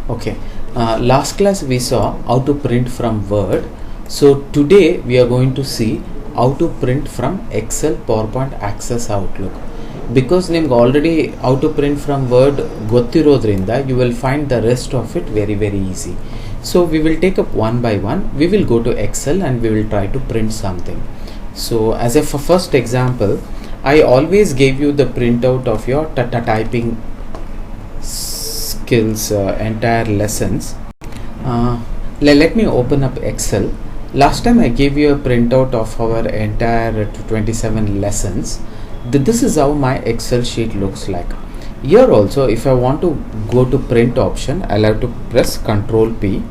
Okay, last class we saw how to print from Word. So today we are going to see how to print from Excel, PowerPoint, Access, Outlook. Because ನಿಮ್ಗೆ already how to print from Word ಗೊತ್ತಿರೋದ್ರಿಂದ you will find the rest of it very easy. So we will take up one by one. We will go to Excel and we will try to print something. So as a first example, I always gave you the printout of your typing skills entire lessons. Let me open up Excel. Last time I gave you a printout of our entire 27 lessons. This is how my Excel sheet looks like. Here also, if I want to go to print option, I'll have to press Ctrl P.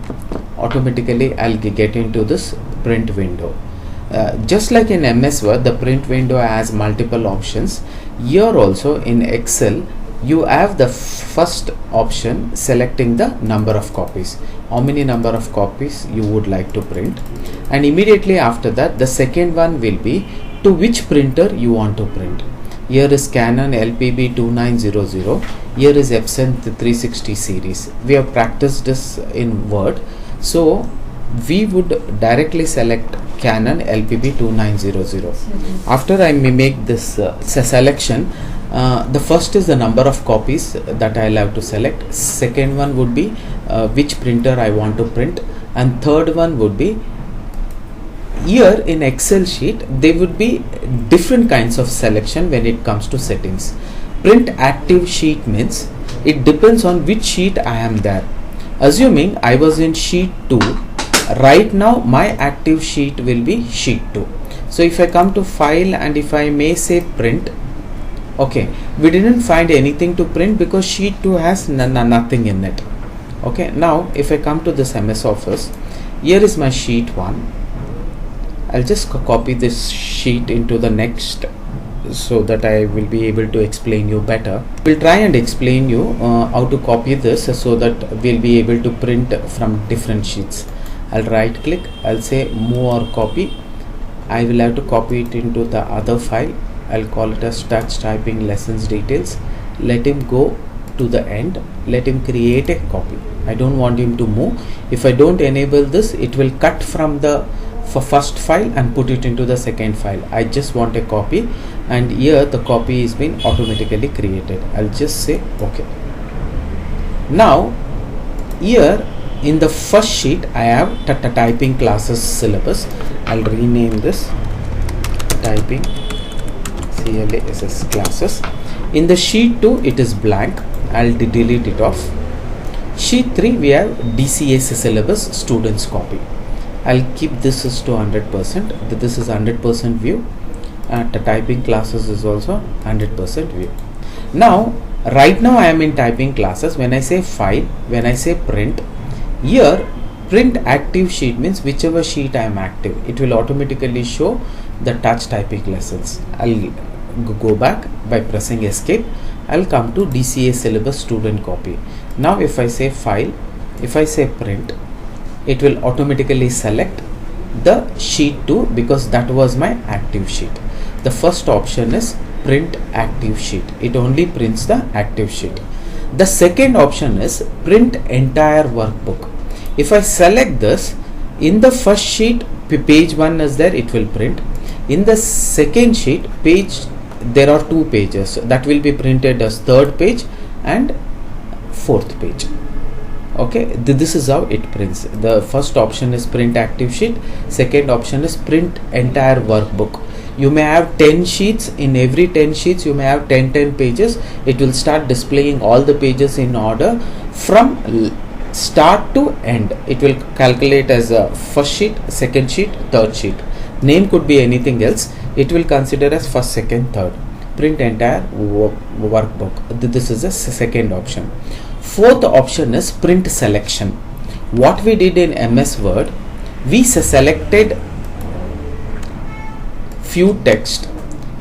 Automatically I'll get into this print window. Just like in MS Word, the print window has multiple options. Here also in Excel, you have the first option selecting the number of copies, how many number of copies you would like to print, and immediately after that the second one will be to which printer you want to print. Here is Canon LPB 2900, here is Epson 360 series. We have practiced this in Word, so we would directly select Canon LPB 2900. After I make this selection, the first is the number of copies that I'll have to select. Second one would be which printer I want to print, and third one would be, here in Excel sheet there would be different kinds of selection when it comes to settings. Print active sheet means it depends on which sheet I am there. Assuming I was in sheet 2, right now my active sheet will be sheet 2. So if I come to file and if I may say print, okay, we didn't find anything to print because sheet 2 has nothing in it. Okay, now if I come to this MS Office, here is my sheet 1. I'll just copy this sheet into the next so that I will be able to explain you better. We'll try and explain you how to copy this so that we'll be able to print from different sheets. I'll right click, I'll say move or copy. I will have to copy it into the other file. I'll call it as touch typing lessons details. Let him go to the end, let him create a copy. I don't want him to move. If I don't enable this, it will cut from the first file and put it into the second file. I just want a copy, and here the copy is been automatically created. I'll just say okay. Now here in the first sheet I have typing classes syllabus. I'll rename this typing CLASS classes. In the sheet 2 it is blank. I'll delete it off. Sheet 3 we have DCS syllabus students copy. I'll keep this as to 100%. This is 100% view. The typing classes is also 100% view. Now right now I am in typing classes. When I say file, when I say print, here print active sheet means whichever sheet I am active, it will automatically show the touch typing lessons. I'll go back by pressing escape. I'll come to DCA syllabus student copy. Now if I say file, if I say print, it will automatically select the sheet 2 because that was my active sheet. The first option is print active sheet. It only prints the active sheet. The second option is print entire workbook. If I select this, in the first sheet page 1 is there, it will print. In the second sheet there are 2 pages that will be printed as third page and fourth page. Okay, this is how it prints. The first option is print active sheet, second option is print entire workbook. You may have 10 sheets. In every 10 sheets you may have 10 pages. It will start displaying all the pages in order from start to end. It will calculate as a first sheet, second sheet, third sheet. Name could be anything else. It will consider as first, second, third. Print entire workbook. This is the second option. Fourth option is print selection. What we did in MS Word, we selected few text.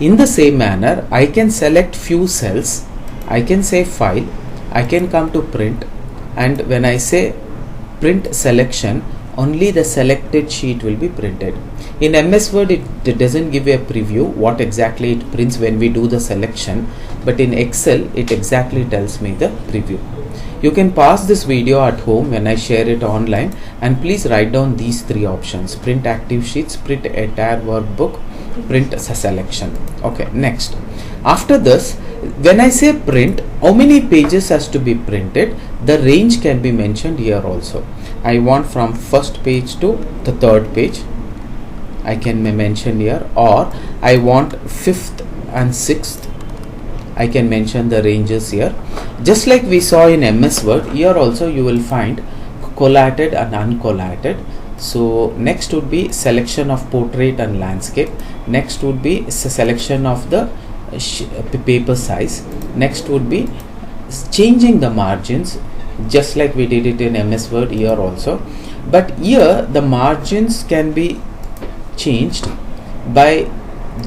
In the same manner, I can select few cells. I can say file, I can come to print, and when I say print selection, only the selected sheet will be printed. In MS Word it doesn't give a preview what exactly it prints when we do the selection, but in Excel it exactly tells me the preview. You can pause this video at home when I share it online, and please write down these three options: print active sheets, print entire workbook, print selection. Okay, next, after this, when I say print, how many pages has to be printed, the range can be mentioned here also. I want from first page to the third page, I can mention here, or I want fifth and sixth, I can mention the ranges here. Just like we saw in MS Word, here also you will find collated and uncollated. So next would be selection of portrait and landscape. Next would be selection of the paper size. Next would be changing the margins, just like we did it in MS Word here also. But here the margins can be changed by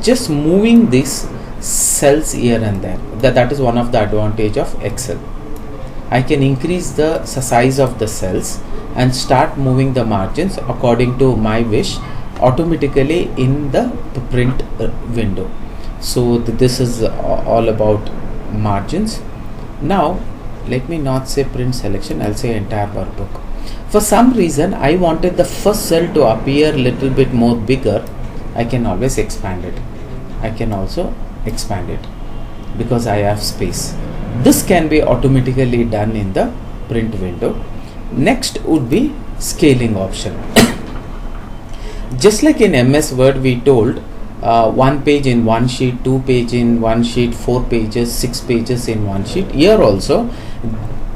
just moving these cells here and there. That is one of the advantage of Excel. I can increase the size of the cells and start moving the margins according to my wish automatically in the print window. So this is all about margins. Now let me not say print selection, I'll say entire workbook. For some reason I wanted the first cell to appear little bit more bigger. I can always expand it. I can also expand it because I have space. This can be automatically done in the print window. Next would be scaling option. Just like in MS Word we told one page in one sheet, 2 page in one sheet, 4 pages, 6 pages in one sheet. Here also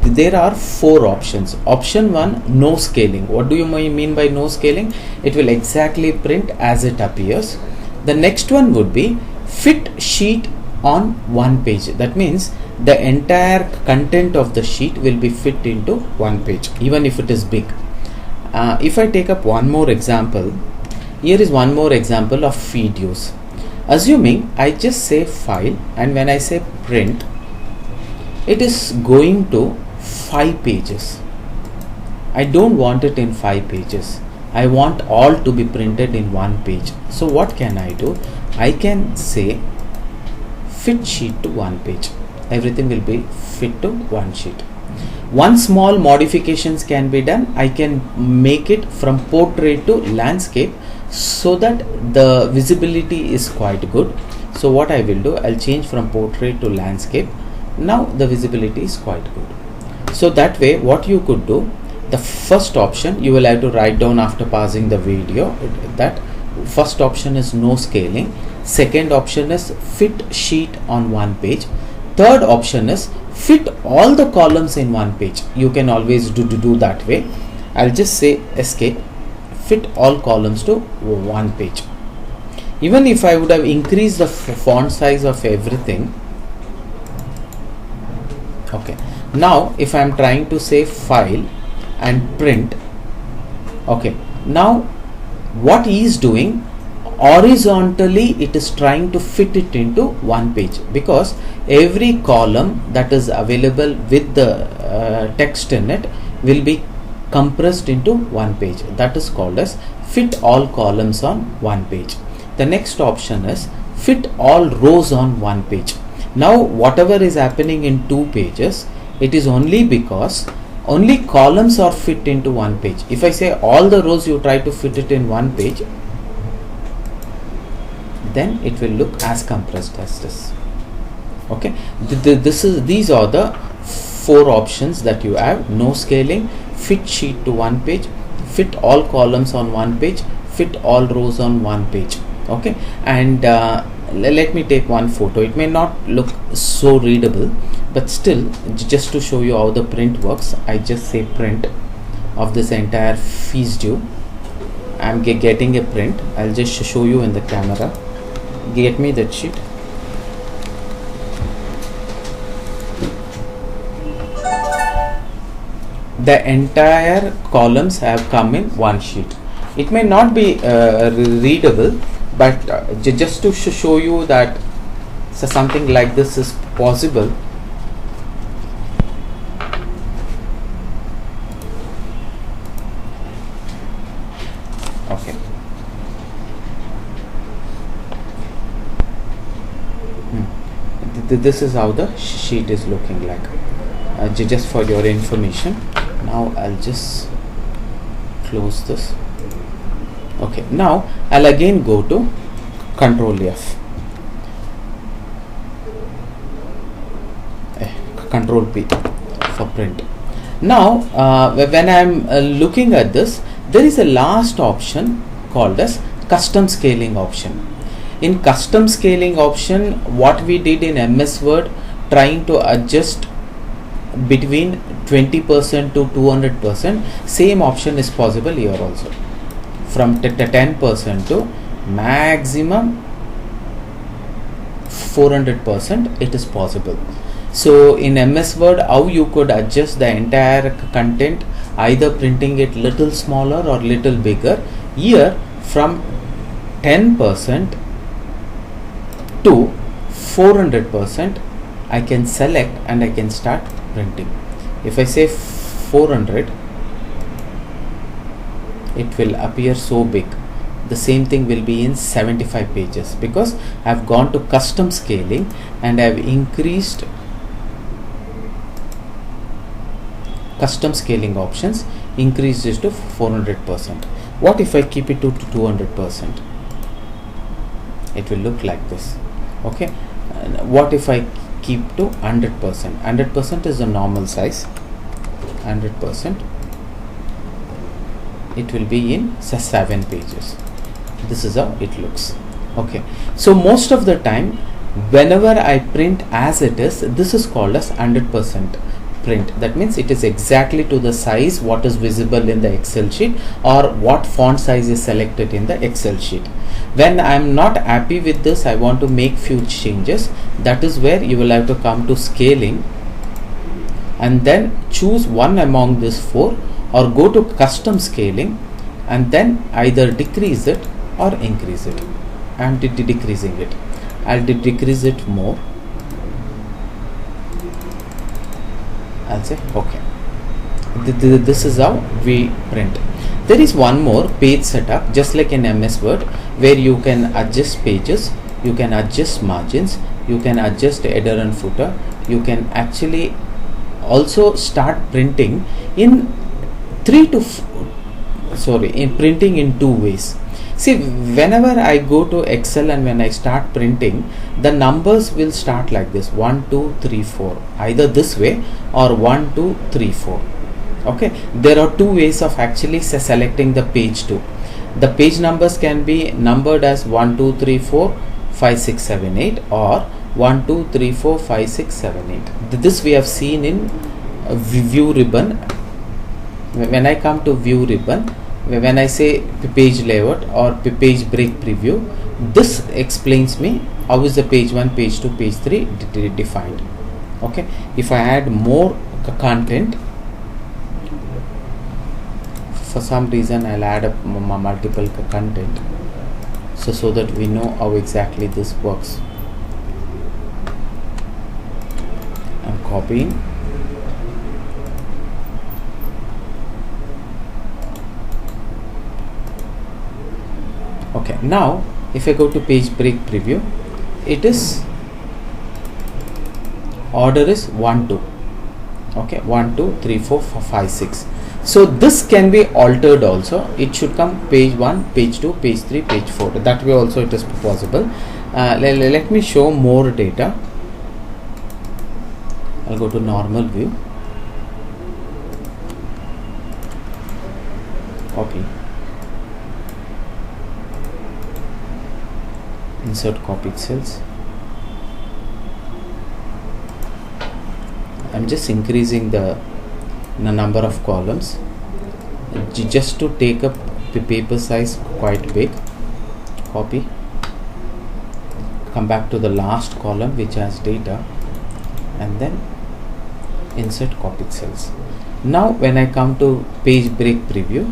there are 4 options. Option 1, no scaling. What do you mean by no scaling? It will exactly print as it appears. The next one would be fit sheet on one page. That means the entire content of the sheet will be fit into one page, even if it is big. If I take up one more example, here is one more example of videos. Assuming I just say file, and when I say print, it is going to 5 pages. I don't want it in 5 pages. I want all to be printed in one page. So what can I do? I can say fit sheet to one page. Everything will be fit to one sheet. One small modifications can be done. I can make it from portrait to landscape so that the visibility is quite good. So what I will do, I'll change from portrait to landscape. Now the visibility is quite good. So that way what you could do, the first option you will have to write down after pausing the video, that first option is no scaling, second option is fit sheet on one page, third option is fit all the columns in one page. You can always do that way. I'll just say escape, fit all columns to one page. Even if I would have increased the font size of everything, okay, now if I am trying to say file and print, okay, now what he is doing, horizontally it is trying to fit it into one page, because every column that is available with the text in it will be compressed into one page. That is called as fit all columns on one page. The next option is fit all rows on one page. Now whatever is happening in 2 pages, it is only because only columns are fit into one page. If I say all the rows you try to fit it in one page, then it will look as compressed as this. Okay, these are the 4 options that you have: no scaling, fit sheet to one page, fit all columns on one page, fit all rows on one page. Okay, and let me take one photo. It may not look so readable, but still, just to show you how the print works, I just say print of this entire fees due. I'm getting a print. I'll just show you in the camera. Get me that sheet. The entire columns have come in one sheet. It may not be readable, but just to show you that something like this is possible. Okay. This is how the sheet is looking like. just for your information. Now I'll just close this. Okay, now I'll again go to Control F, Control P for print. Now when I'm looking at this, there is a last option called as custom scaling option. In custom scaling option, what we did in MS Word, trying to adjust between 20% to 200%, same option is possible here also. From 10% to maximum 400% it is possible. So in MS Word, how you could adjust the entire content, either printing it little smaller or little bigger. Here from 10% to 400% I can select and I can start printing. If I say 400, it will appear so big. The same thing will be in 75 pages because I have gone to custom scaling and I have increased custom scaling options, increased it to 400%. What if I keep it to 200%? It will look like this. Okay, what if I keep to 100%? 100% is the normal size. 100%, it will be in 7 pages. This is how it looks. Okay, so most of the time whenever I print as it is, this is called as 100% print. That means it is exactly to the size what is visible in the Excel sheet or what font size is selected in the Excel sheet. When I am not happy with this, I want to make few changes. That is where you will have to come to scaling and then choose one among these 4 or go to custom scaling and then either decrease it or increase it. I am decreasing it. I'll decrease it more. I'll say okay. This is how we print. There is one more page setup, just like in MS Word, where you can adjust pages, you can adjust margins, you can adjust header and footer. You can actually also start printing in printing in 2 ways. See, whenever I go to Excel and when I start printing, the numbers will start like this: 1 2 3 4, either this way or 1 2 3 4. Okay, there are 2 ways of actually selecting the page too. The page numbers can be numbered as 1 2 3 4 5 6 7 8 or 1 2 3 4 5 6 7 8. This we have seen in view ribbon. When I come to view ribbon, when I say page layout or page break preview, this explains me how is the page 1, page 2, page 3 defined. Okay, if I add more content, for some reason I'll add up multiple content so that we know how exactly this works. I'm copying. Okay, now if I go to page break preview, it is order is 1 2. Okay, 1 2 3 4 5 6. So this can be altered also. It should come page 1, page 2, page 3, page 4. That way also it is possible. Let me show more data. I'll go to normal view, copy, insert copied cells. I'm just increasing the number of columns just to take up the paper size quite big. Copy, come back to the last column which has data and then insert copied cells. Now when I come to page break preview,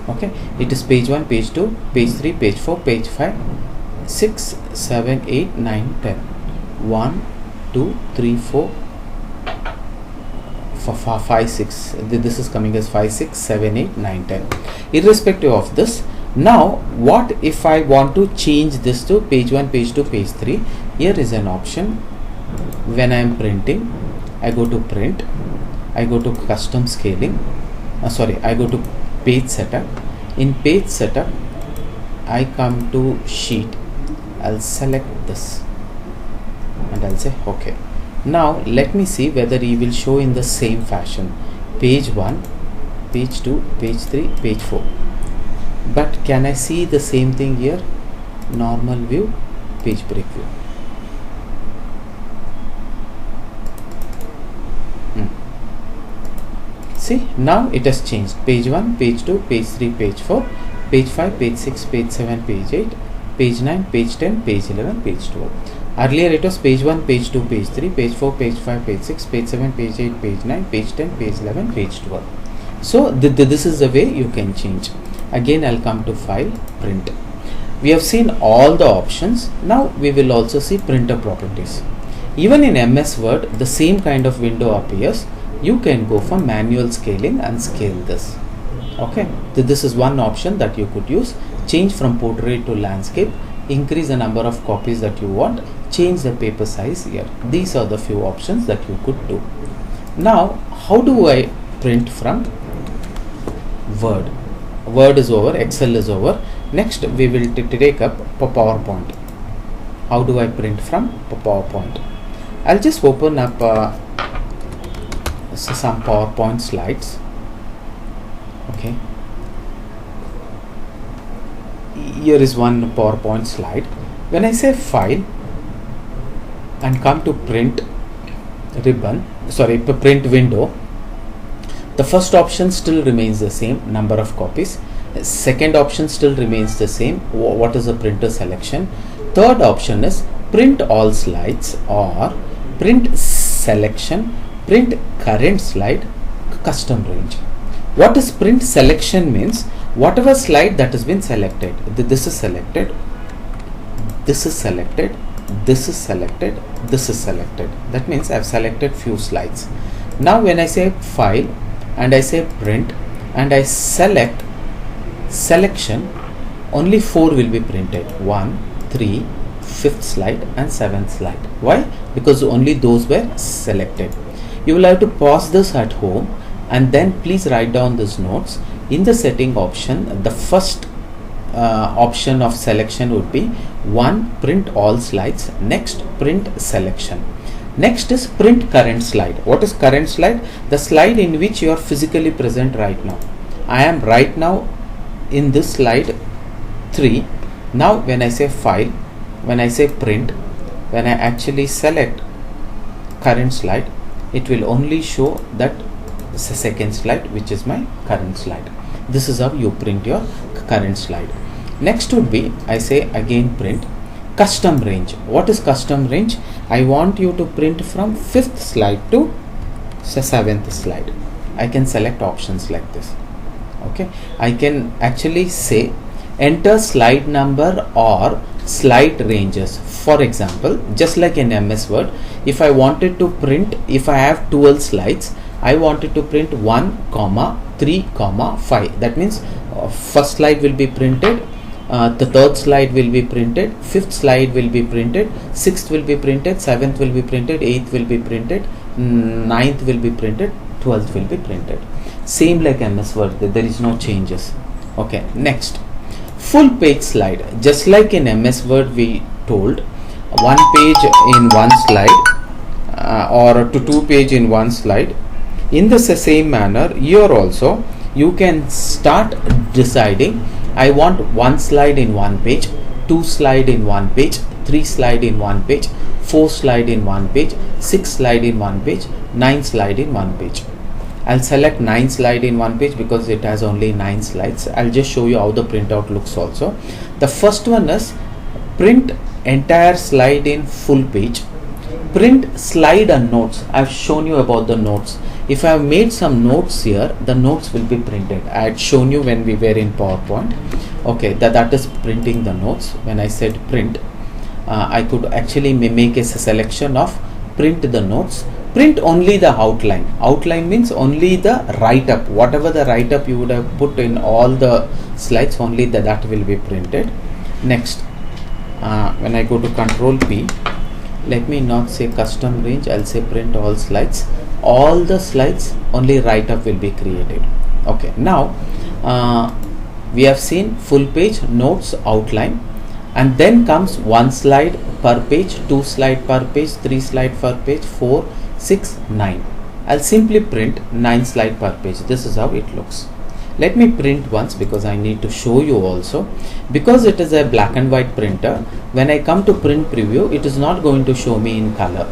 okay, it is page 1, page 2, page 3, page 4, page 5, 6, 7, 8, 9, 10. 1, 2, 3, 4, 5, 6. This is coming as 5, 6, 7, 8, 9, 10. Irrespective of this, Now what if I want to change this to page 1, page 2, page 3? Here is an option. When I am printing, I go to print, I go to custom scaling, I go to page setup. In page setup, I come to sheet, I'll select this and I'll say OK. Now let me see whether he will show in the same fashion, page 1, page 2, page 3, page 4. But can I see the same thing here? Normal view, page break view. See, now it has changed. Page 1, page 2, page 3, page 4, page 5, page 6, page 7, page 8, page 9, page 10, page 11, page 12. Earlier it was page 1, page 2, page 3, page 4, page 5, page 6, page 7, page 8, page 9, page 10, page 11, page 12. So this is the way you can change. Again I'll come to file, print. We have seen all the options. Now we will also see printer properties. Even in MS Word, the same kind of window appears. You can go for manual scaling and scale this. Okay, this is one option that you could use. Change from portrait to landscape, increase the number of copies that you want, change the paper size here. These are the few options that you could do. Now how do I print from Word? Word is over, Excel is over. Next we will take up PowerPoint. How do I print from PowerPoint? I'll just open up some PowerPoint slides. Okay, here is one PowerPoint slide. When I say file and come to print print window, the first option still remains the same, number of copies. Second option still remains the same, what is the printer selection. Third option is print all slides or print selection, print current slide, custom range. What is print selection means? Whatever slide that has been selected, this is selected, this is selected, this is selected, this is selected. That means I have selected few slides. Now when I say file and I say print and I select selection, only 4 will be printed. 1, 3, 5th slide and 7th slide. Why? Because only those were selected. You will have to pause this at home and then please write down these notes. In the setting option, the first option of selection would be 1, print all slides. Next, print selection. Next is print current slide. What is current slide? The slide in which you are physically present right now. I am right now in this slide 3. Now when I say file, when I say print, when I actually select current slide, it will only show that second slide, which is my current slide. This is how you print your current slide. Next would be, I say again print custom range. What is custom range? I want you to print from 5th slide to 7th slide. I can select options like this. Okay, I can actually say enter slide number or slide ranges. For example, just like in MS Word, if I wanted to print, if I have 12 slides, I wanted to print 1, 3, 5. That means first slide will be printed, the third slide will be printed, 5th slide will be printed, 6th will be printed, 7th will be printed, 8th will be printed, 9th will be printed, 12th will be printed. Same like MS Word, there is no changes. Okay, next, full page slide. Just like in MS Word we told, 1 page in 1 slide or to 2 page in 1 slide. In the same manner, here also you can start deciding, I want 1 slide in 1 page, 2 slide in 1 page, 3 slide in 1 page, 4 slide in 1 page, 6 slide in 1 page, 9 slide in 1 page. I'll select 9 slide in 1 page because it has only 9 slides. I'll just show you how the printout looks also. The first one is print entire slide in full page, print slide and notes. I've shown you about the notes. If I have made some notes here, the notes will be printed. I had shown you when we were in PowerPoint. Okay, that is printing the notes. When I said print, I could actually make a selection of print the notes, print only the outline. Outline means only the write up, whatever the write up you would have put in all the slides, only that will be printed. Next, when I go to Control P, let me not say custom range, I'll say print all slides. All the slides, only write up will be created. Okay, now we have seen full page, notes, outline, and then comes 1 slide per page, 2 slide per page, 3 slide per page, 4, 6, 9. I'll simply print 9 slide per page. This is how it looks. Let me print once because I need to show you also. Because it is a black and white printer, when I come to print preview, it is not going to show me in color.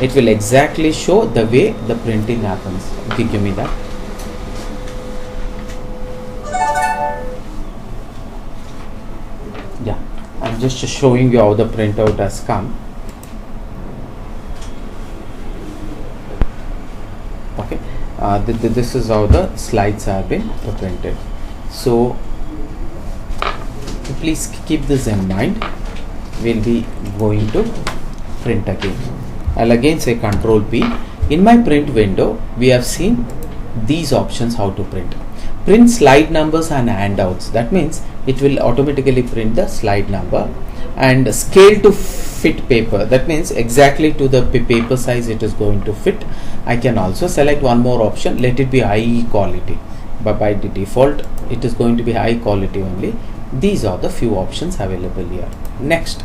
It will exactly show the way the printing happens. Okay, give me that. Yeah, I'm just showing you how the printout has come. Okay, this is how the slides have been printed. So please keep this in mind. We'll be going to print again. I'll again say Control P. In my print window, we have seen these options how to print. Print slide numbers and handouts. That means it will automatically print the slide number. And scale to fit paper. That means exactly to the paper size it is going to fit. I can also select one more option. Let it be high quality. But by the default, it is going to be high quality only. These are the few options available here. Next,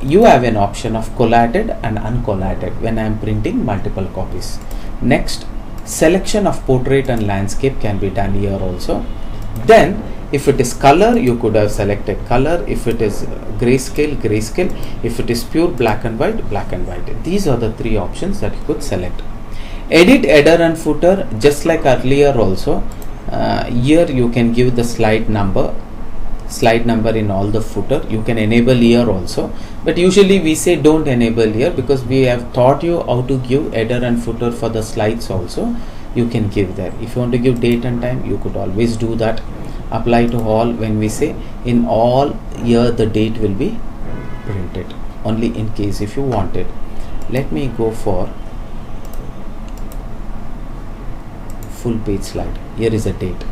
you have an option of collated and uncollated when I am printing multiple copies. Next, selection of portrait and landscape can be done here also. Then if it is color, you could have selected color. If it is grayscale, grayscale. If it is pure black and white, black and white. These are the 3 options that you could select. Edit header and footer, just like earlier also. Here you can give the slide number in all the footer. You can enable here also, but usually we say don't enable here because we have taught you how to give header and footer for the slides also. You can give there. If you want to give date and time, you could always do that. Apply to all, when we say in all, here the date will be printed only in case if you want it. Let me go for full page slide. Here is a date.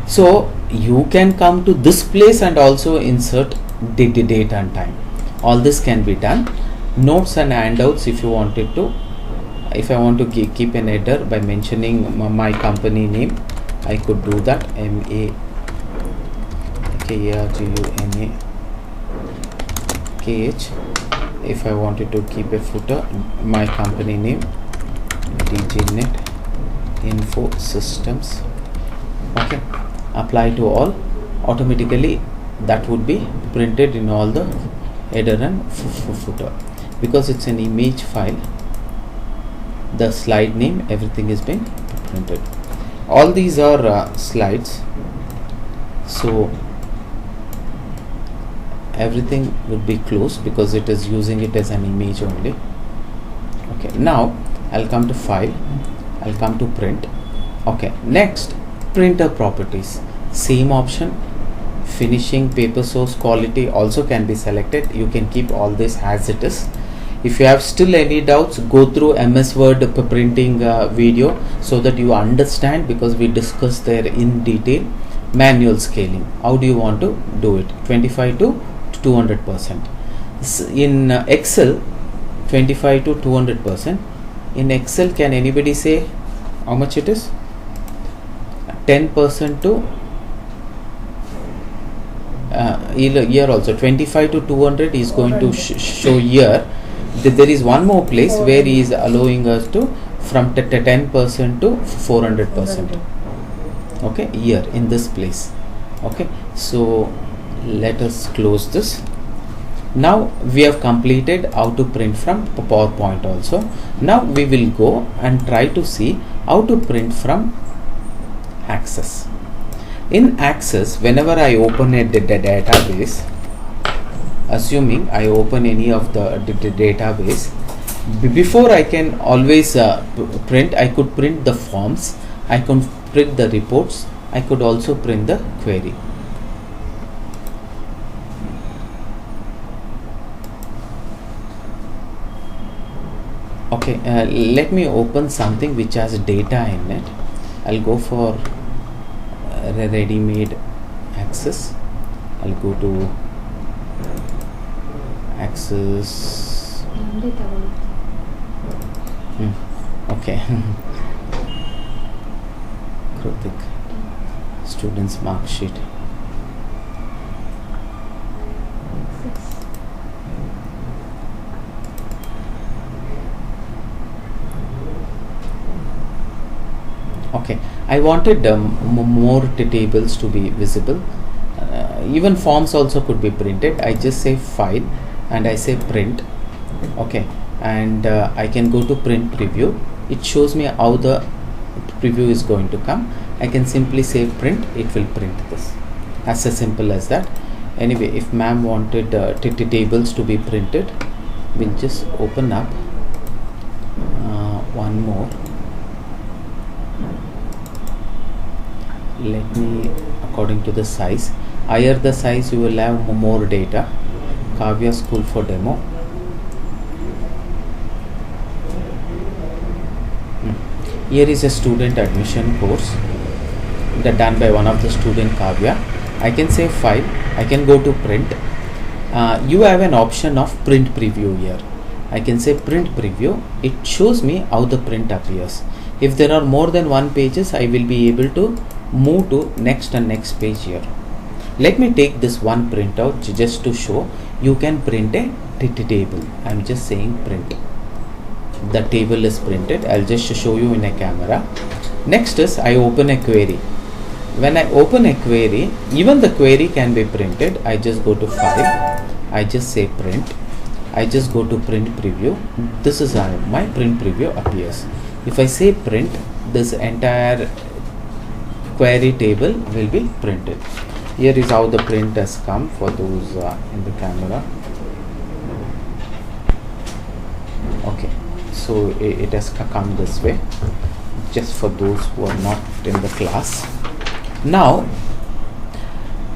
So you can come to this place and also insert date and time. All this can be done. Notes and handouts, if you wanted to. If I want to keep an header by mentioning my company name, I could do that. MAKERGUNAKH. If I wanted to keep a footer, my company name, DGNet Info Systems. Okay, apply to all. Automatically that would be printed in all the header and footer. Because it's an image file, the slide name, everything is been printed. All these are slides, so everything would be closed because it is using it as an image only. Okay, now I'll come to file, I'll come to print. Okay, next, printer properties. Same option. Finishing, paper source, quality also can be selected. You can keep all this as it is. If you have still any doubts, go through MS Word printing video so that you understand, because we discussed there in detail. Manual scaling, how do you want to do it? 25 to 200%. In Excel, 25 to 200%. In Excel, can anybody say how much it is? 10% to here also 25 to 200 is going to show here. There is one more place where he is allowing us to from 10% to 400%. Okay, here in this place. Okay, so let us close this. Now we have completed how to print from PowerPoint also. Now we will go and try to see how to print from Access. In Access, whenever I open a database, assuming I open any of the database, before I can always print, I could print the forms, I could print the reports, I could also print the query. Okay, let me open something which has data in it. I'll go for ready-made access. I'll go to access. Okay. Kritik, students mark sheet. Okay, I wanted more tables to be visible. Even forms also could be printed. I just say file and I say print. Okay, and I can go to print preview. It shows me how the preview is going to come. I can simply say print, it will print this. As simple as that. Anyway, if ma'am wanted tables to be printed, we'll just open up one more. Let me, according to the size, higher the size you will have more data. Kavya School for Demo. Here is a student admission course that done by one of the student, Kavya. I can say file, I can go to print. You have an option of print preview here. I can say print preview. It shows me how the print appears. If there are more than one pages, I will be able to move to next and next page here. Let me take this one printout just to show you can print a table. I'm just saying print. The table is printed. I'll just show you in a camera. Next is I open a query. When I open a query, even the query can be printed. I just go to file. I just say print. I just go to print preview. This is how my print preview appears. If I say print, this entire query table will be printed. Here is how the print has come for those in the camera. Okay, so it has come this way, just for those who are not in the class. Now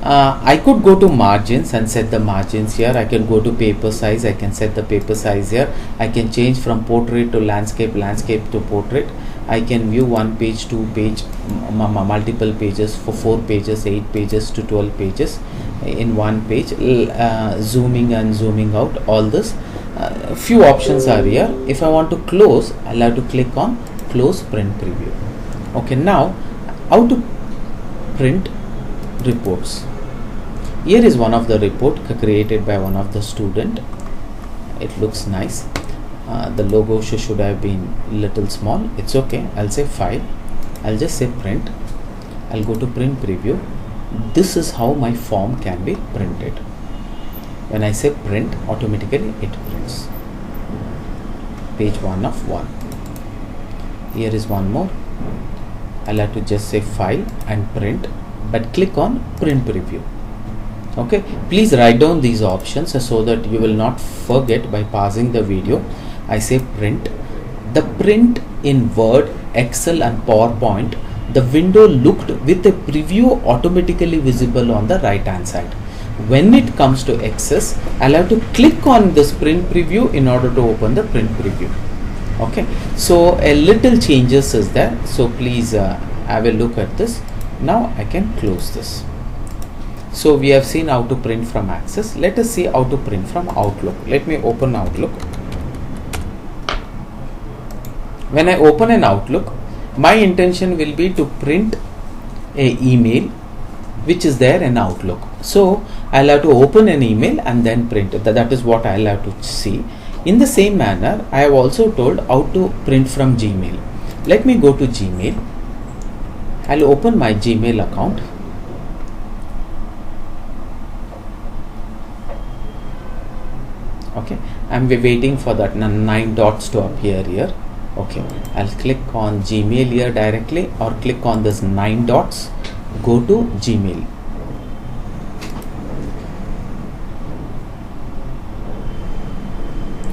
I could go to margins and set the margins here. I can go to paper size. I can set the paper size here. I can change from portrait to landscape, landscape to portrait. I can view one page, two page, multiple pages, for 4 pages, 8 pages to 12 pages in one page, zooming and zooming out, all this. Few options are here. If I want to close, I'll have to click on close print preview. Okay, now how to print reports. Here is one of the report created by one of the student. It looks nice. The logo should have been little small. It's okay. I'll say file. I'll just say print. I'll go to print preview. This is how my form can be printed. When I say print, automatically it prints. Page 1 of 1. Here is one more. I'll have to just say file and print, but click on print preview. Okay, please write down these options so that you will not forget by pausing the video. I say print. The print in Word, Excel and PowerPoint, the window looked with a preview automatically visible on the right hand side. When it comes to Access, I'll have to click on this print preview in order to open the print preview. Okay, so a little changes is there, so please have a look at this. Now I can close this. So we have seen how to print from Access. Let us see how to print from Outlook. Let me open Outlook. When I open an Outlook, my intention will be to print a email which is there in Outlook. So I'll have to open an email and then print it. That is what I'll have to see. In the same manner, I have also told how to print from Gmail. Let me go to Gmail. I'll open my Gmail account. Okay, I'm waiting for that 9 dots to appear here. Okay, I'll click on Gmail here directly, or click on this 9 dots, go to Gmail.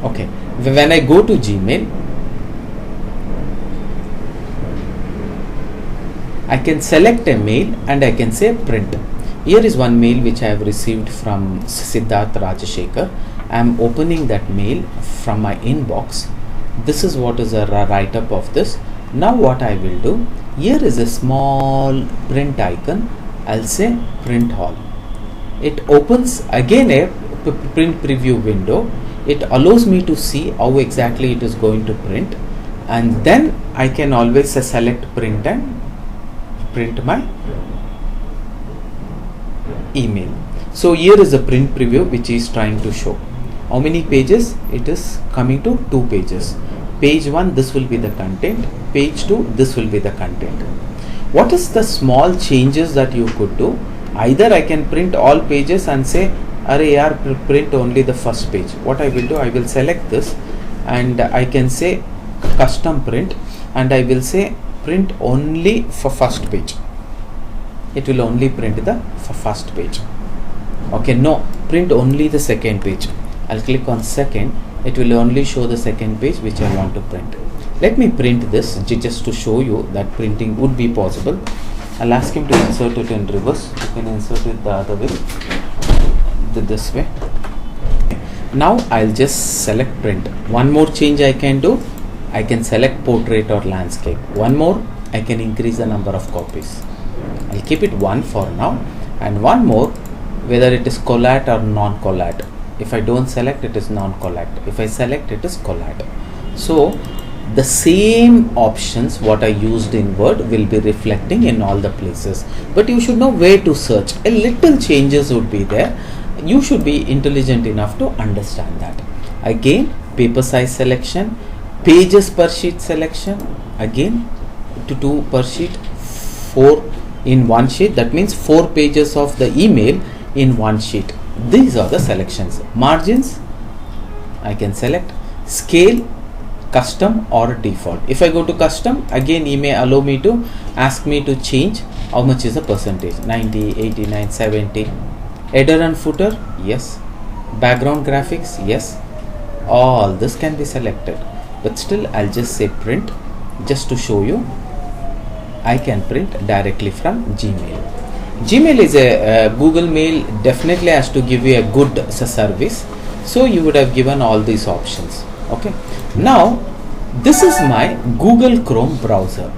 Okay, when I go to Gmail, I can select a mail and I can say print. Here is one mail which I have received from Siddharth Rajashekar. I am opening that mail from my inbox. This is what is a write up of this. Now what I will do, here is a small print icon. I'll say print all. It opens again a print preview window. It allows me to see how exactly it is going to print, and then I can always select print and print my email. So here is a print preview which is trying to show how many pages. It is coming to 2 pages. Page 1, this will be the content. Page 2, this will be the content. What is the small changes that you could do? Either I can print all pages and say, array yaar, print only the first page. What I will do, I will select this and I can say custom print, and I will say print only for first page. It will only print the first page. Okay, no, print only the second page. I'll click on second. It will only show the second page which I want to print. Let me print this just to show you that printing would be possible. I'll ask him to insert it in reverse. You can insert it the other way, this way. Now I'll just select print. One more change I can do, I can select portrait or landscape. One more, I can increase the number of copies. I'll keep it 1 for now, and one more, whether it is collat or non-collat. If I don't select, it is non-collat. If I select, it is collat. So the same options what I used in Word will be reflecting in all the places, but you should know where to search. A little changes would be there. You should be intelligent enough to understand that. Again, paper size selection, pages per sheet selection, again to 2 per sheet, 4 in one sheet. That means 4 pages of the email in one sheet. These are the selections. Margins, I can select. Scale, custom or default. If I go to custom, again he may allow me to ask me to change how much is the percentage, 90, 89, 70. Header and footer, yes. Background graphics, yes. All this can be selected, but still I'll just say print just to show you I can print directly from Gmail. Gmail is a Google Mail definitely has to give you a good service, so you would have given all these options. Okay, now this is my Google Chrome browser.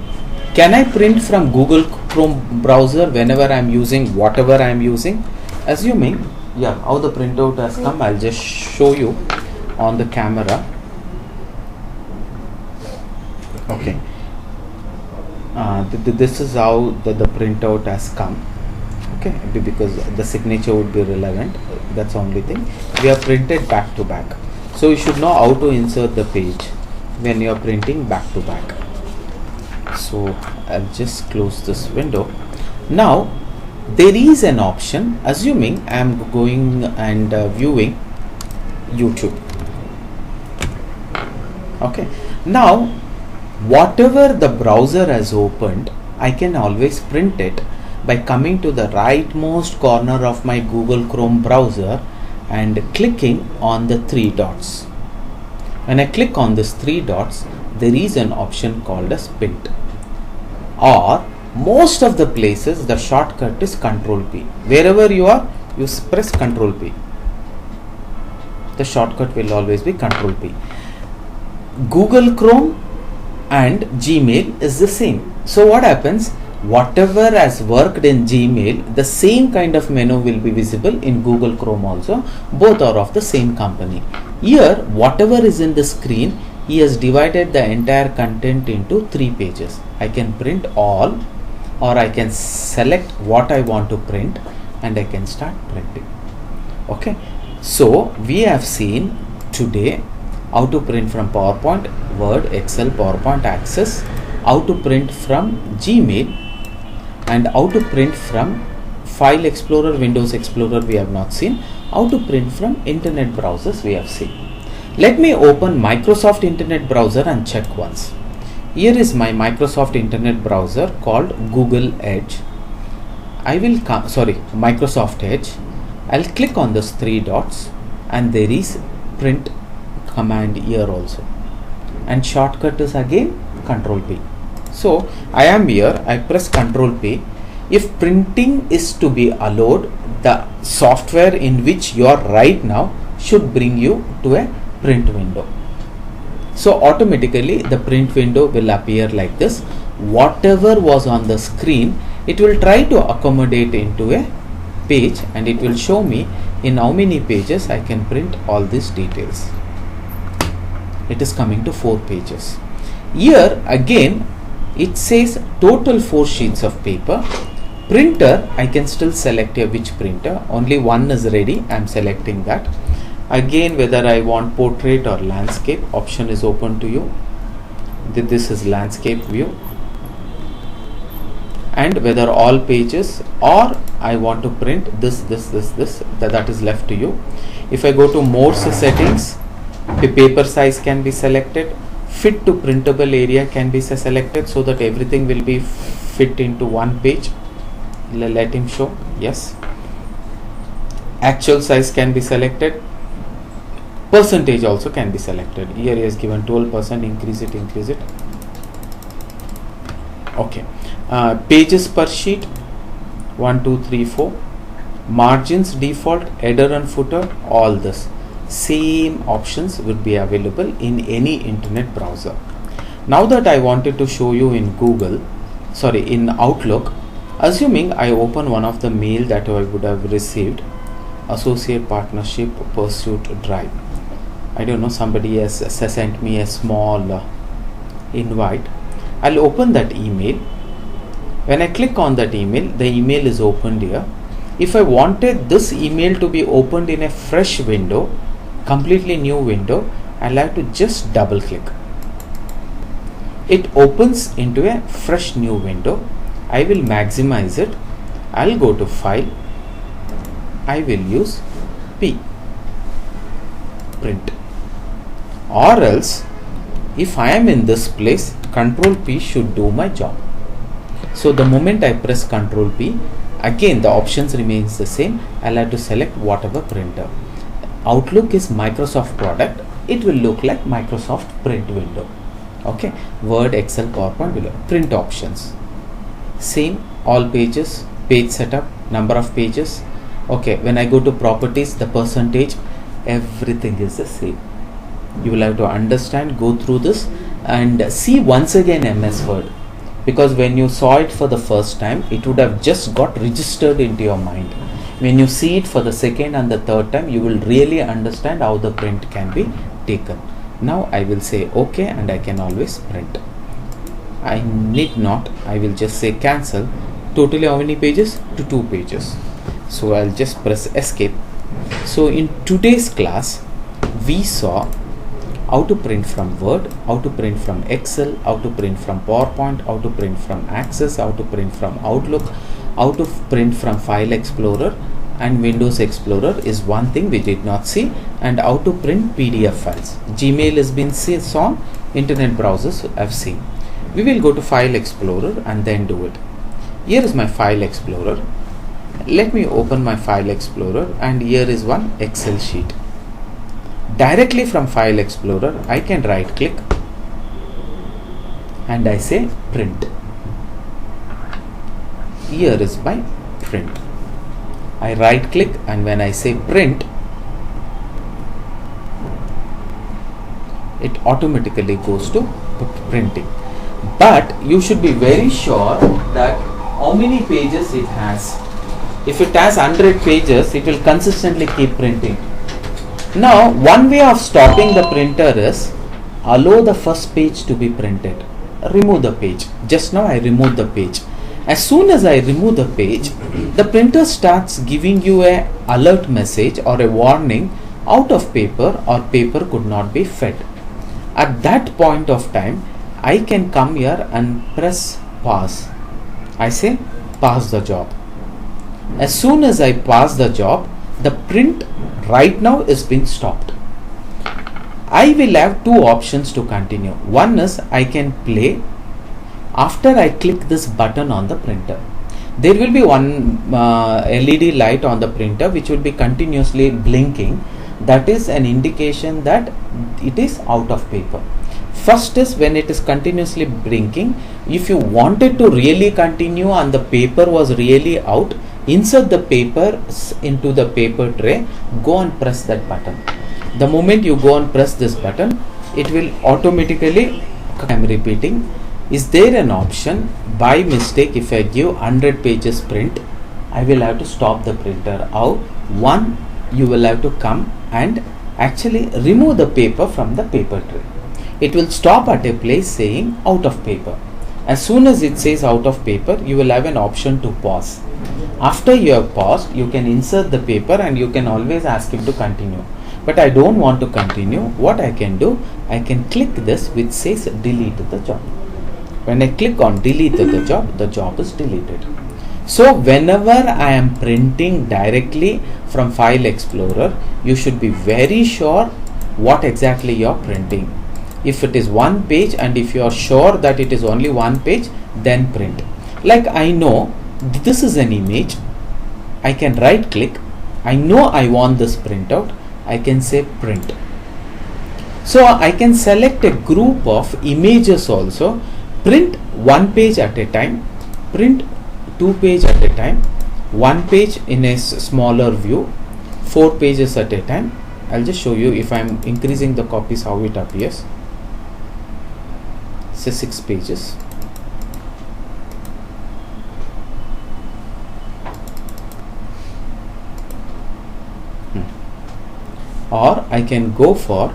Can I print from Google Chrome browser whenever I am using whatever I am using? Assuming, yeah, how the printout has come, I'll just show you on the camera. Okay, this is how the printout has come. Okay, because the signature would be relevant. That's the only thing. We are printed back to back, so you should know how to insert the page when you are printing back to back. So I'll just close this window. Now there is an option, assuming I am going and viewing YouTube. Okay, now whatever the browser has opened, I can always print it by coming to the rightmost corner of my Google Chrome browser and clicking on the 3 dots. When I click on this 3 dots, there is an option called as print, or most of the places the shortcut is Ctrl P. Wherever you are, you press Ctrl P. The shortcut will always be Ctrl P. Google Chrome and Gmail is the same. So what happens? Whatever has worked in Gmail, the same kind of menu will be visible in Google Chrome also. Both are of the same company. Here, whatever is in the screen, he has divided the entire content into 3 pages. I can print all, or I can select what I want to print and I can start printing. Okay, so we have seen today how to print from PowerPoint, Word, Excel, PowerPoint, Access, how to print from Gmail, and how to print from File Explorer, Windows Explorer we have not seen. How to print from internet browsers we have seen. Let me open Microsoft Internet Browser and check once. Here is my Microsoft Internet Browser called Google Edge. I will Microsoft Edge. I'll click on those 3 dots and there is print command here also, and shortcut is again Ctrl P. So I am here, I press Ctrl P. If printing is to be allowed, the software in which you are right now should bring you to a print window. So automatically the print window will appear like this. Whatever was on the screen, it will try to accommodate into a page, and it will show me in how many pages I can print all these details. It is coming to 4 pages. Here again it says total 4 sheets of paper. Printer, I can still select here which printer. Only one is ready. I am selecting that. Again, whether I want portrait or landscape, option is open to you. This is landscape view. And whether all pages, or I want to print this, that is left to you. If I go to more settings, the paper size can be selected. Fit to printable area can be selected, so that everything will be fit into one page. Let him show. Yes. Actual size can be selected. Percentage also can be selected. Here he has given 12%. Increase it. Okay. Pages per sheet 1, 2, 3, 4. Margins default, header and footer, all this. Same options would be available in any internet browser. Now that I wanted to show you in in Outlook, assuming I open one of the mail that I would have received, associate partnership pursuit drive. I don't know, somebody has sent me a small invite. I'll open that email. When I click on that email, the email is opened here. If I wanted this email to be opened in a fresh window, completely new window, I'll have to just double click. It opens into a fresh new window. I will maximize it. I'll go to file. I will use P, print. Or else, if I am in this place, Control P should do my job. So the moment I press Control P, again the options remains the same. I'll have to select whatever printer. Outlook is Microsoft product. It will look like Microsoft print window. Okay. Word, Excel, PowerPoint below. Print options. Same. All pages. Page setup. Number of pages. Okay. When I go to properties, the percentage, everything is the same. You will have to understand, go through this and see once again MS Word. Because when you saw it for the first time, it would have just got registered into your mind. When you see it for the second and the third time, you will really understand how the print can be taken. Now I will say OK, and I can always print. I need not. I will just say cancel. Totally how many pages? To 2 pages. So I'll just press escape. So in today's class, we saw how to print from Word, how to print from Excel, how to print from PowerPoint, how to print from Access, how to print from Outlook, how to print from File Explorer, and Windows Explorer is one thing we did not see, and how to print PDF files. Gmail has been seen, internet browsers have seen. We will go to File Explorer and then do it. Here is my File Explorer. Let me open my File Explorer, and here is one Excel sheet. Directly from File Explorer, I can right click and I say print. Here is my print. I right click, and when I say print, it automatically goes to printing. But you should be very sure that how many pages it has. If it has 100 pages, it will consistently keep printing. Now, one way of stopping the printer is allow the first page to be printed. Remove the page. Just now I removed the page. As soon as I remove the page, the printer starts giving you a alert message or a warning out of paper, or paper could not be fed. At that point of time, I can come here and press pause. I say pass the job. As soon as I pass the job, the print right now is being stopped. I will have 2 options to continue. One is I can play after I click this button on the printer. There will be one LED light on the printer which will be continuously blinking. That is an indication that it is out of paper. First is when it is continuously blinking. If you wanted to really continue and the paper was really out, insert the paper into the paper tray, go and press that button. The moment you go and press this button, it will automatically, I'm repeating, is there an option by mistake if I give 100 pages print, I will have to stop the printer. How? One, you will have to come and actually remove the paper from the paper tray. It will stop at a place saying out of paper. As soon as it says out of paper, you will have an option to pause. After you have paused, you can insert the paper and you can always ask him to continue. But I don't want to continue. What I can do, I can click this which says delete the job. When I click on delete the job is deleted. So whenever I am printing directly from File Explorer, you should be very sure what exactly you are printing. If it is one page and if you are sure that it is only one page, then print. Like I know this is an image, I can right click, I know I want this printout, I can say print. So I can select a group of images also, print one page at a time, print two pages at a time, one page in a smaller view, 4 pages at a time. I'll just show you if I'm increasing the copies how it appears. Say 6 pages. Or I can go for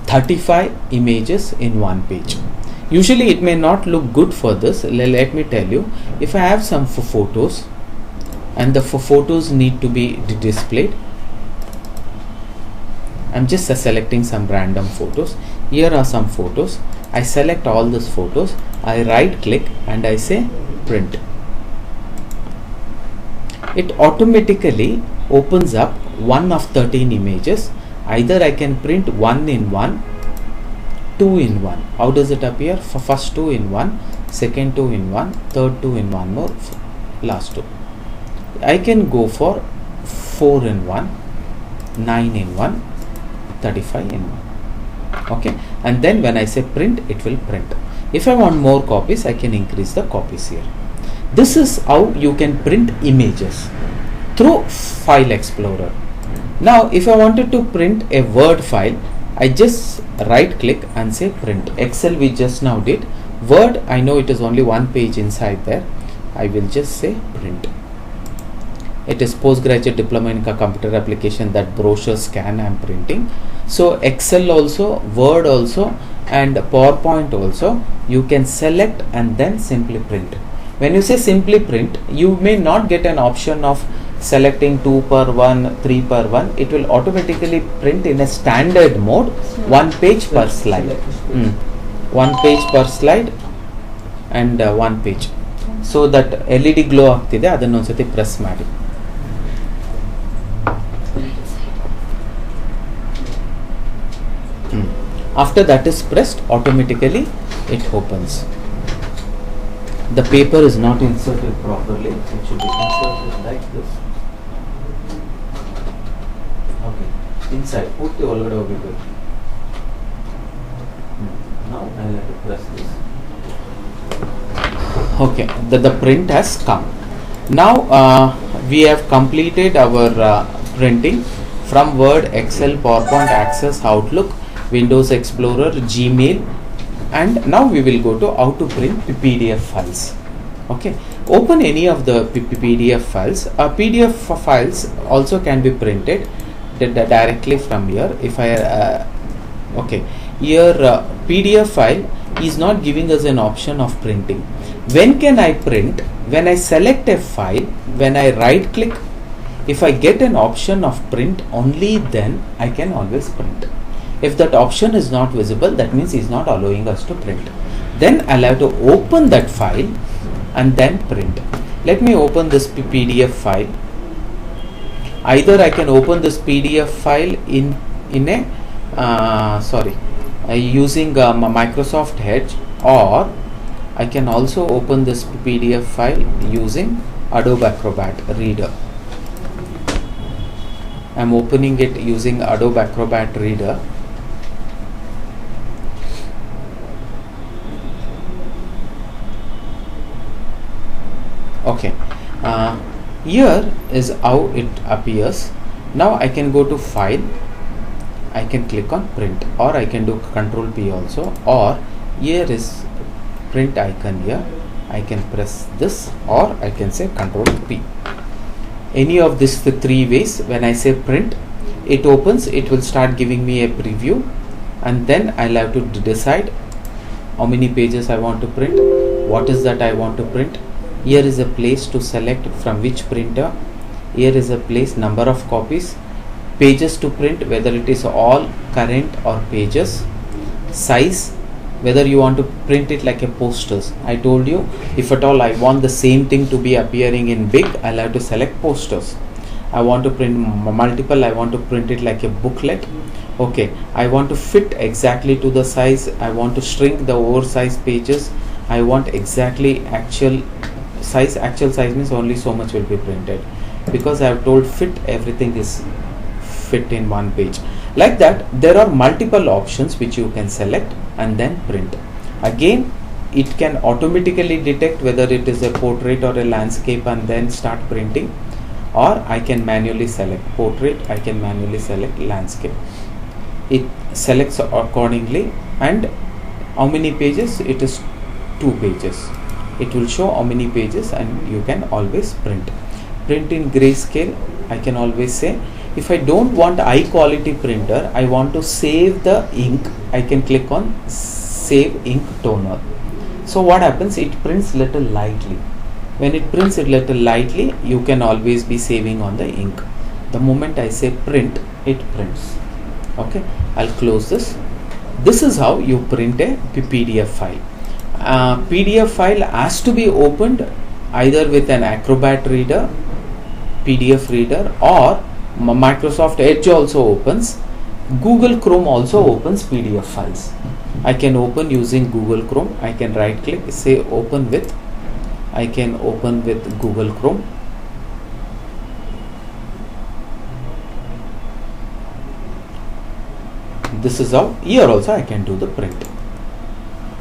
35 images in one page. Usually it may not look good for this. Let me tell you, if I have some photos and the photos need to be displayed, I'm just selecting some random photos. Here are some photos. I select all these photos, I right click and I say print. It automatically opens up one of 13 images. Either I can print 1 in 1, 2 in 1. How does it appear? For first 2 in 1, second 2 in 1, third 2 in 1 more, last 2. I can go for 4 in 1, 9 in 1, 35 in 1. Okay, and then when I say print, it will print. If I want more copies, I can increase the copies here. This is how you can print images through File Explorer. Now if I wanted to print a Word file, I just right click and say print. Excel we just now did. Word, I know it is only one page inside there. I will just say print. It is postgraduate diploma in computer application, that brochure scan I am printing. So Excel also, Word also and PowerPoint also, you can select and then simply print. When you say simply print, you may not get an option of selecting 2 per 1, 3 per 1. It will automatically print in a standard mode, 1 page per slide. 1 page per slide and 1 page. So that LED glow ಆಗ್ತಿದೆ ಅದನ್ನು ಒಂದ್ಸತಿ press ಮಾಡಿ. After that is pressed, automatically it opens. The paper is not inserted properly. It should be inserted like this. Okay, inside. Put the olgade hogibe. Now I will have to press this. Okay, the print has come. Now we have completed our printing from Word, Excel, PowerPoint, Access, Outlook, Windows Explorer, Gmail, and now we will go to how to print PDF files. Okay, open any of the PDF files. PDF files also can be printed directly from here. If I okay, here PDF file is not giving us an option of printing. When can I print? When I select a file, when I right click, if I get an option of print, only then I can always print. If that option is not visible, that means he is not allowing us to print. Then I'll have to open that file and then print. Let me open this PDF file. Either I can open this PDF file in a using Microsoft Edge, or I can also open this PDF file using Adobe Acrobat Reader. I'm opening it using Adobe Acrobat Reader. Okay, here is how it appears. Now I can go to file I can click on print, or I can do Control P also, or here is print icon here, I can press this, or I can say Control P. Any of these the three ways. When I say print, it opens, it will start giving me a preview, and then I'll have to decide how many pages I want to print, what is that I want to print. Here is a place to select from which printer. Here is a place, number of copies, pages to print, whether it is all current or pages, size, whether you want to print it like a posters. I told you, if at all I want the same thing to be appearing in big, I'll have to select posters. I want to print multiple, I want to print it like a booklet. Okay, I want to fit exactly to the size, I want to shrink the oversized pages, I want exactly actual size means only so much will be printed, because I have told fit, everything is fit in one page. Like that, there are multiple options which you can select and then print. Again, it can automatically detect whether it is a portrait or a landscape and then start printing, or I can manually select portrait, I can manually select landscape. It selects accordingly, and how many pages? It is 2 pages. It will show how many pages, and you can always print. Print in grayscale, I can always say. If I don't want high quality printer, I want to save the ink, I can click on save ink toner. So what happens, it prints little lightly. When it prints it little lightly, you can always be saving on the ink. The moment I say print, it prints. Okay, I'll close this. This is how you print a PDF file. PDF file has to be opened either with an Acrobat reader, PDF reader, or Microsoft Edge also opens. Google Chrome also opens PDF files. I can open using Google Chrome. I can right click, say open with. I can open with Google Chrome. This is how, here also I can do the print.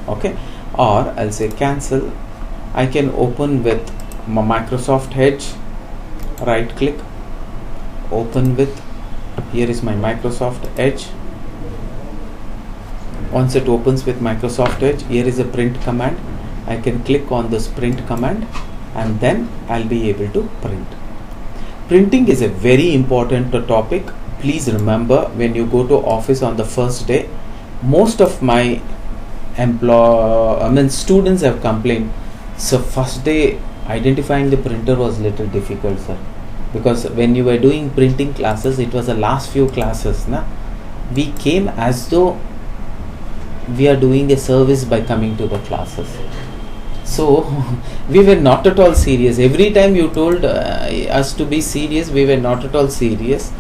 Okay, or I'll say cancel. I can open with Microsoft Edge, right click, open with. Here is my Microsoft Edge. Once it opens with Microsoft Edge, here is a print command. I can click on this print command, and then I'll be able to print. Printing is a very important topic. Please remember, when you go to office on the first day, most of my students have complained, so first day identifying the printer was little difficult, sir, because when you were doing printing classes, it was the last few classes, we came as though we are doing a service by coming to the classes. So we were not at all serious. Every time you told us to be serious, we were not at all serious.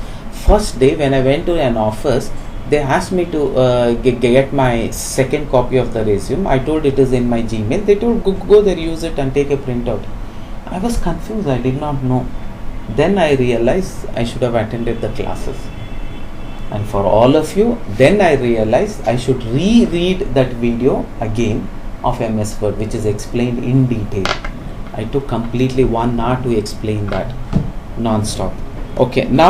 First day when I went to an office, they asked me to get my second copy of the resume. I told it is in my Gmail. They told go there, use it and take a printout. I was confused, I did not know. Then I realized I should have attended the classes. And for all of you, then I realized I should reread that video again of MS Word, which is explained in detail. I took completely 1 hour to explain that non-stop. Okay, now